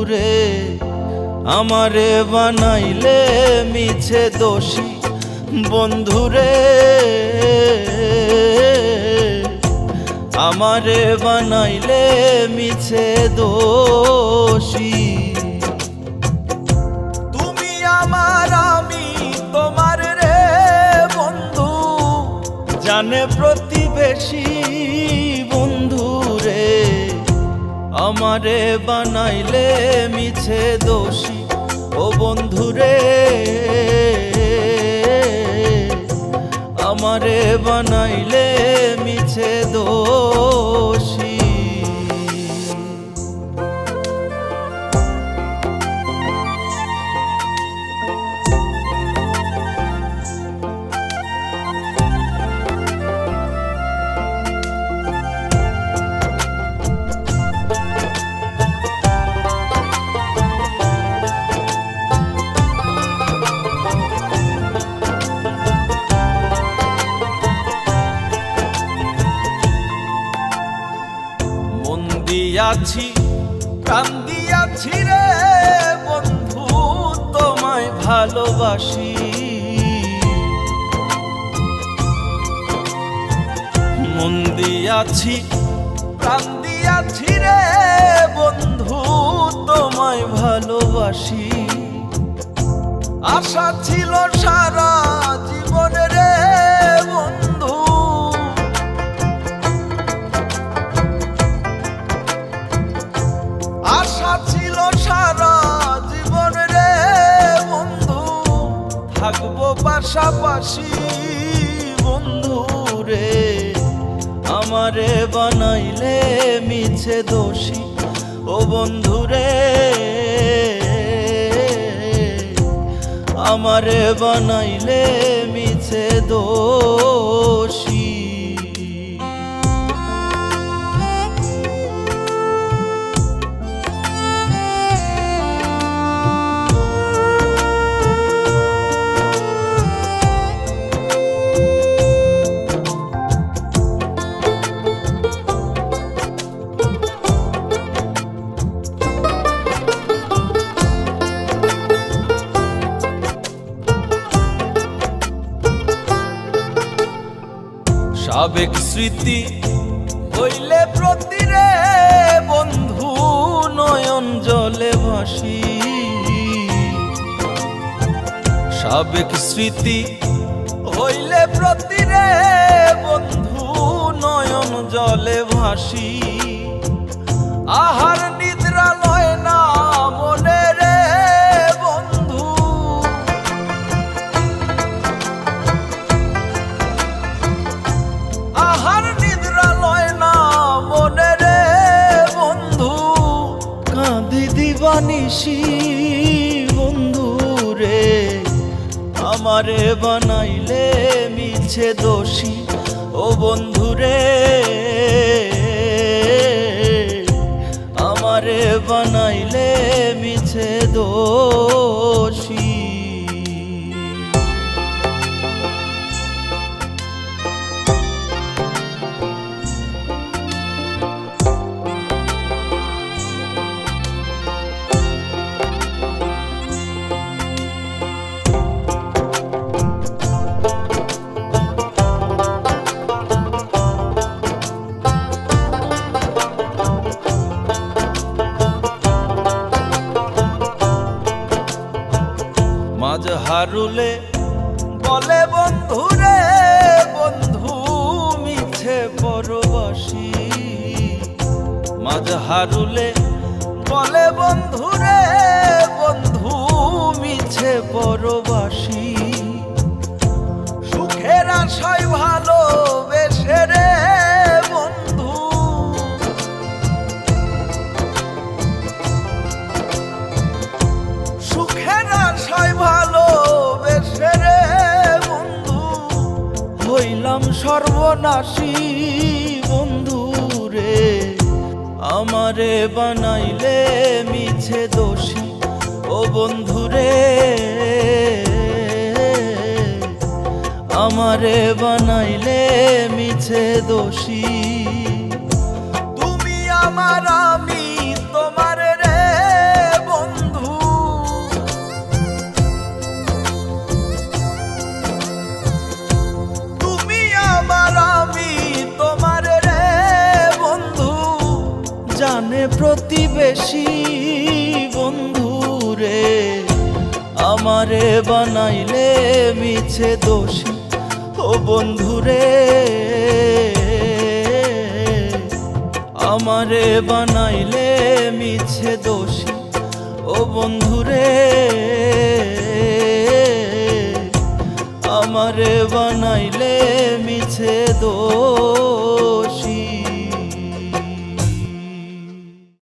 রে, আমারে বানাইলে মিছে দোষী বন্ধু রে, আমারে বানাইলে মিছে দোষী। তুমি আমার আমি তোমার রে বন্ধু, জানে প্রতিবেশী বন্ধু রে, আমারে বানাইলে মিছে দোষী ও বন্ধু রে, আমারে বানাইলে মিছে দোষী। দিয়াছি প্রাণ দিয়াছি রে বন্ধু, তোমায় ভালোবাসি, মন দিয়াছি প্রাণ দিয়াছি রে বন্ধু, তোমায় ভালোবাসি। আশা ছিল সারা জীবনে রে বন্ধু, আশা ছিল সারা জীবনে রে বন্ধু, থাকবো পাশাপাশি বন্ধু রে, আমারে বানাইলে মিছে দোষী ও বন্ধু রে, আমারে বানাইলে মিছে দোষী। সাবেক স্মৃতি হইলে প্রতি রে বন্ধু, নয়ন জলে ভাসি, সাবেক স্মৃতি হইলে প্রতি রে বন্ধু, নয়ন জলে ভাসি। আহার নিদ্রা লয় না মনে রে বন্ধু, আহার নিদ্রা লয় না মনে রে বন্ধু, কাঁদি দিবানিশি বন্ধু রে, আমারে বানাইলে মিছে দোষী ও বন্ধু রে, আমারে বানাইলে মিছে দোষী। মাঝ হারুলে বলে বন্ধু রে বন্ধু, মিছে পরবাসী, মাঝ হারুলে বলে বন্ধু রে বন্ধু, মিছে পরবাসী। সুখের আশায় ভালোবেসে রে বন্ধু, সুখের আশায় ভালোবেসে রে বন্ধু, হইলাম সর্বনাশী বন্ধু রে, আমারে বানাইলে মিছে দোষী ও বন্ধু রে, আমারে বানাইলে মিছে দোষী। তুমি আমার আমি তোমার রে প্রতিবেশী বন্ধুরে আমারে বানাইলে মিছে দোষী ও বন্ধুরে আমারে বানাইলে মিছে দোষী ও বন্ধুরে আমারে বানাইলে মিছে দোষী